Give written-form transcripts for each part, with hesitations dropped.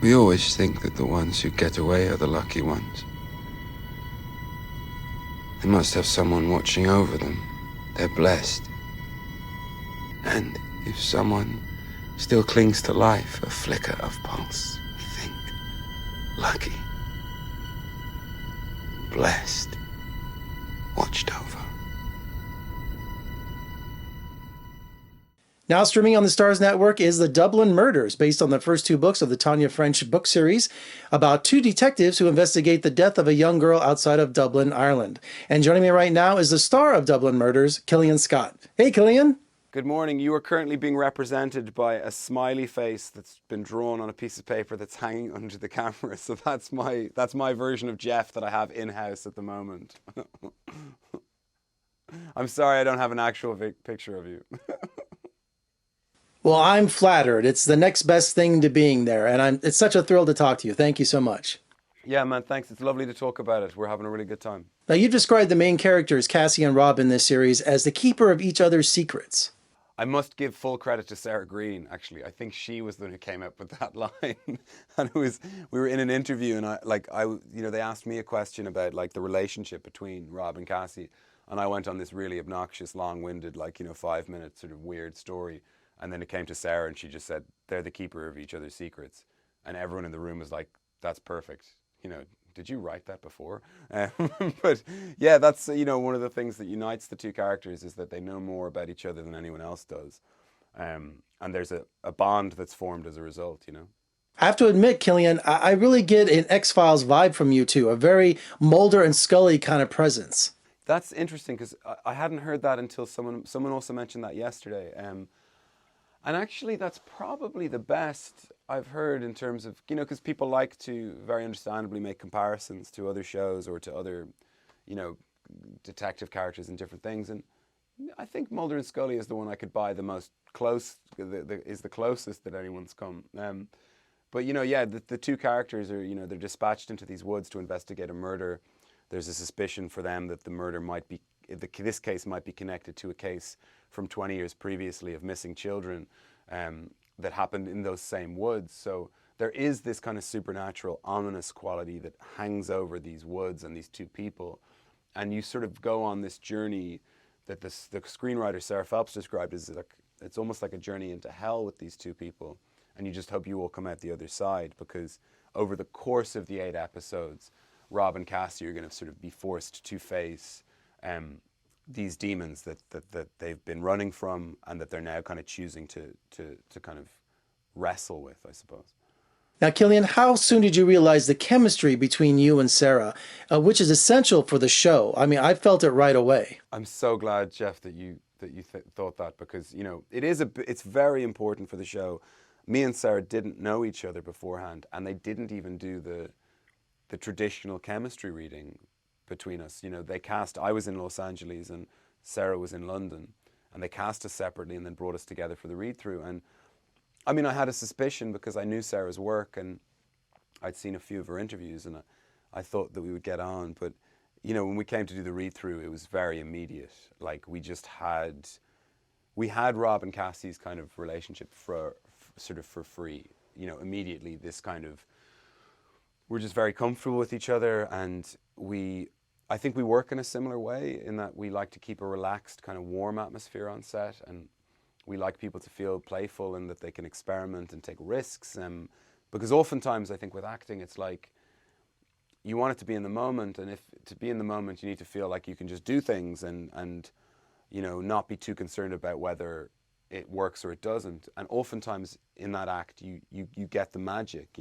We always think that the ones who get away are the lucky ones. They must have someone watching over them. They're blessed. And if someone still clings to life, a flicker of pulse, we think, lucky, blessed, watched over. Now streaming on the Starz network is The Dublin Murders, based on the first two books of the Tanya French book series about two detectives who investigate the death of a young girl outside of Dublin, Ireland. And joining me right now is the star of Dublin Murders, Killian Scott. Hey, Killian. Good morning. You are currently being represented by a smiley face that's been drawn on a piece of paper that's hanging under the camera. So that's my version of Jeff that I have in-house at the moment. I'm sorry I don't have an actual picture of you. Well, I'm flattered. It's the next best thing to being there, and it's such a thrill to talk to you. Thank you so much. Yeah, man, thanks. It's lovely to talk about it. We're having a really good time. Now, you've described the main characters, Cassie and Rob, in this series as the keeper of each other's secrets. I must give full credit to Sarah Green, actually. I think she was the one who came up with that line. And we were in an interview, and they asked me a question about like the relationship between Rob and Cassie, and I went on this really obnoxious, long-winded, 5-minute sort of weird story. And then it came to Sarah, and she just said, they're the keeper of each other's secrets. And everyone in the room was like, that's perfect. Did you write that before? But yeah, that's, one of the things that unites the two characters is that they know more about each other than anyone else does. And there's a bond that's formed as a result, I have to admit, Killian, I really get an X-Files vibe from you two, a very Mulder and Scully kind of presence. That's interesting, because I hadn't heard that until someone also mentioned that yesterday. And actually, that's probably the best I've heard in terms of, because people like to very understandably make comparisons to other shows or to other, detective characters and different things. And I think Mulder and Scully is the one I could buy the most close, is the closest that anyone's come. But, the two characters are, they're dispatched into these woods to investigate a murder. There's a suspicion for them that the murder this case might be connected to a case from 20 years previously of missing children that happened in those same woods. So there is this kind of supernatural, ominous quality that hangs over these woods and these two people. And you sort of go on this journey that the screenwriter Sarah Phelps described as it's almost like a journey into hell with these two people. And you just hope you will come out the other side, because over the course of the 8 episodes, Rob and Cassie are going to sort of be forced to face these demons that they've been running from and that they're now kind of choosing to kind of wrestle with, I suppose. Now, Killian, how soon did you realize the chemistry between you and Sarah, which is essential for the show? I mean, I felt it right away. I'm so glad, Jeff, that you thought that, because it's very important for the show. Me and Sarah didn't know each other beforehand, and they didn't even do the traditional chemistry reading between us. I was in Los Angeles and Sarah was in London, and they cast us separately and then brought us together for the read-through. And I mean, I had a suspicion because I knew Sarah's work and I'd seen a few of her interviews, and I thought that we would get on. But, when we came to do the read-through, it was very immediate. Like, we had Rob and Cassie's kind of relationship for free. Immediately this kind of, we're just very comfortable with each other, and I think we work in a similar way in that we like to keep a relaxed, kind of warm atmosphere on set, and we like people to feel playful and that they can experiment and take risks. Because oftentimes I think with acting, it's like you want it to be in the moment, and if to be in the moment, you need to feel like you can just do things and not be too concerned about whether it works or it doesn't. And oftentimes in that act, you get the magic,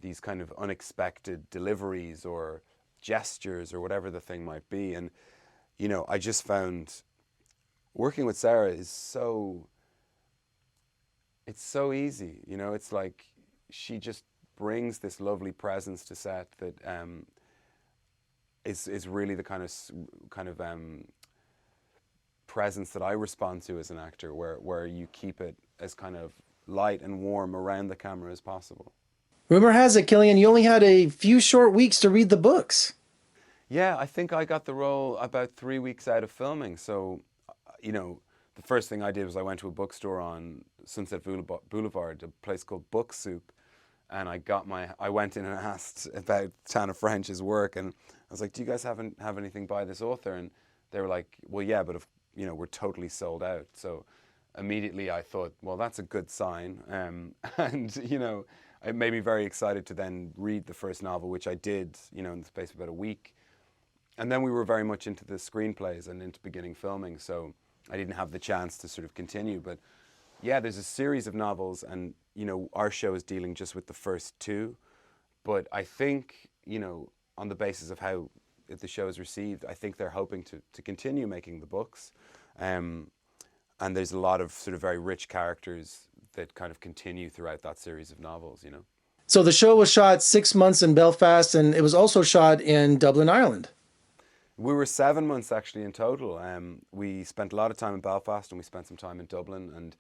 these kind of unexpected deliveries or gestures or whatever the thing might be. And I just found working with Sarah is so easy. It's like she just brings this lovely presence to set that is really the kind of presence that I respond to as an actor, where you keep it as kind of light and warm around the camera as possible. Rumor has it, Killian, you only had a few short weeks to read the books. Yeah, I think I got the role about 3 weeks out of filming. So, the first thing I did was I went to a bookstore on Sunset Boulevard, a place called Book Soup, and I went in and asked about Tana French's work, and I was like, do you guys have anything by this author? And they were like, well, yeah, but we're totally sold out. So immediately I thought, well, that's a good sign. And, it made me very excited to then read the first novel, which I did, in the space of about a week. And then we were very much into the screenplays and into beginning filming. So I didn't have the chance to sort of continue. But yeah, there's a series of novels, and, our show is dealing just with the first two. But I think, on the basis of how the show is received, I think they're hoping to continue making the books. And there's a lot of sort of very rich characters that kind of continue throughout that series of novels, So the show was shot 6 months in Belfast, and it was also shot in Dublin, Ireland. We were 7 months actually in total. We spent a lot of time in Belfast, and we spent some time in Dublin. And,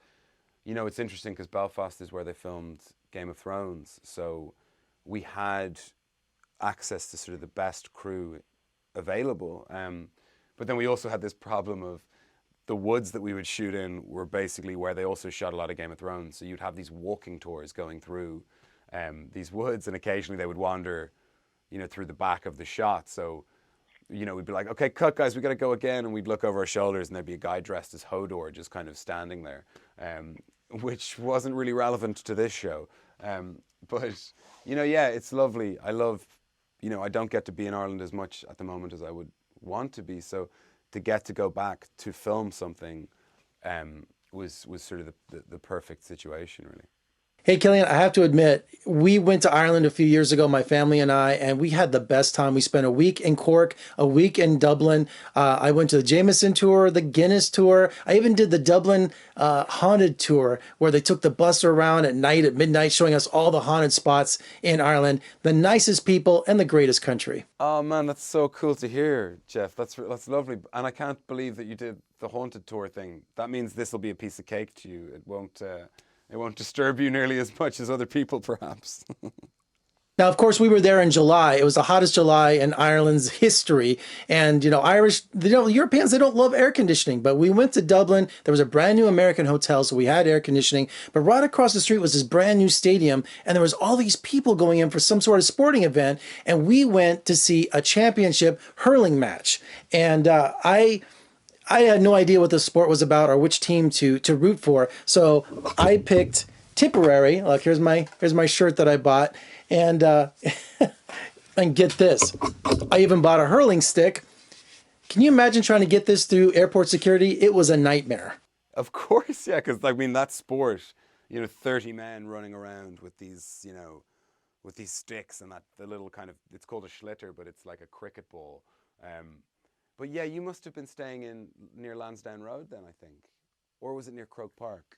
it's interesting because Belfast is where they filmed Game of Thrones. So we had access to sort of the best crew available. But then we also had this problem of the woods that we would shoot in were basically where they also shot a lot of Game of Thrones. So you'd have these walking tours going through these woods, and occasionally they would wander, through the back of the shot. So, we'd be like, okay, cut guys, we got to go again. And we'd look over our shoulders and there'd be a guy dressed as Hodor just kind of standing there, which wasn't really relevant to this show. But, yeah, it's lovely. I love, I don't get to be in Ireland as much at the moment as I would want to be. So to get to go back to film something was sort of the perfect situation, really. Hey, Killian, I have to admit, we went to Ireland a few years ago, my family and I, and we had the best time. We spent a week in Cork, a week in Dublin. I went to the Jameson tour, the Guinness tour. I even did the Dublin haunted tour, where they took the bus around at night, at midnight, showing us all the haunted spots in Ireland. The nicest people and the greatest country. Oh, man, that's so cool to hear, Jeff. That's lovely. And I can't believe that you did the haunted tour thing. That means this will be a piece of cake to you. It won't disturb you nearly as much as other people, perhaps. Now, of course, we were there in July. It was the hottest July in Ireland's history. And, Europeans, they don't love air conditioning. But we went to Dublin. There was a brand new American hotel, so we had air conditioning. But right across the street was this brand new stadium. And there was all these people going in for some sort of sporting event. And we went to see a championship hurling match. And I had no idea what the sport was about or which team to root for. So I picked Tipperary. Look, here's my shirt that I bought. And and get this, I even bought a hurling stick. Can you imagine trying to get this through airport security? It was a nightmare. Of course, yeah, because that sport, 30 men running around with these, with these sticks and the little kind of, it's called a schlitter, but it's like a cricket ball. But yeah, you must have been staying near Lansdowne Road then, I think. Or was it near Croke Park?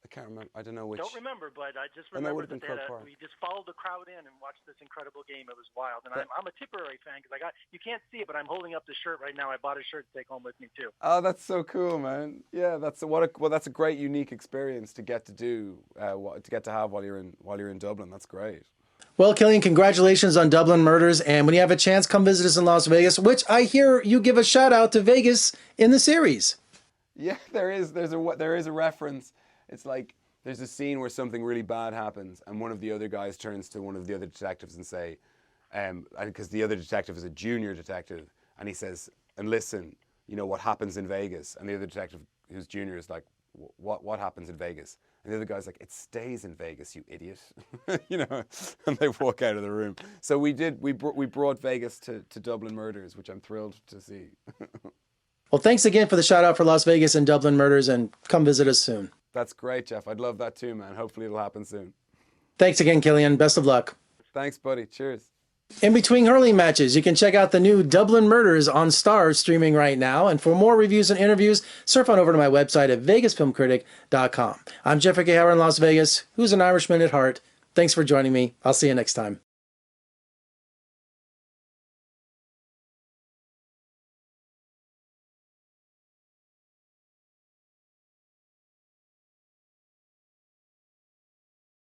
I can't remember. I don't know which. Don't remember, but I just remember that we just followed the crowd in and watched this incredible game. It was wild. And I'm a Tipperary fan because you can't see it, but I'm holding up the shirt right now. I bought a shirt to take home with me too. Oh, that's so cool, man. Yeah, that's a great, unique experience to get to do, to get to have while you're in Dublin. That's great. Well, Killian, congratulations on Dublin Murders. And when you have a chance, come visit us in Las Vegas, which I hear you give a shout out to Vegas in the series. Yeah, there is a reference. It's like there's a scene where something really bad happens, and one of the other guys turns to one of the other detectives and say, because the other detective is a junior detective, and he says, and listen, what happens in Vegas? And the other detective, who's junior, is like, what happens in Vegas? And the other guy's like, it stays in Vegas, you idiot. And they walk out of the room. So we brought Vegas to Dublin Murders, which I'm thrilled to see. Well, thanks again for the shout out for Las Vegas and Dublin Murders, and come visit us soon. That's great, Jeff. I'd love that too, man. Hopefully it'll happen soon. Thanks again, Killian. Best of luck. Thanks, buddy. Cheers. In between hurling matches, you can check out the new Dublin Murders on Starz, streaming right now. And for more reviews and interviews, surf on over to my website at vegasfilmcritic.com. I'm Jeffrey K. Howard in Las Vegas, who's an Irishman at heart. Thanks for joining me. I'll see you next time.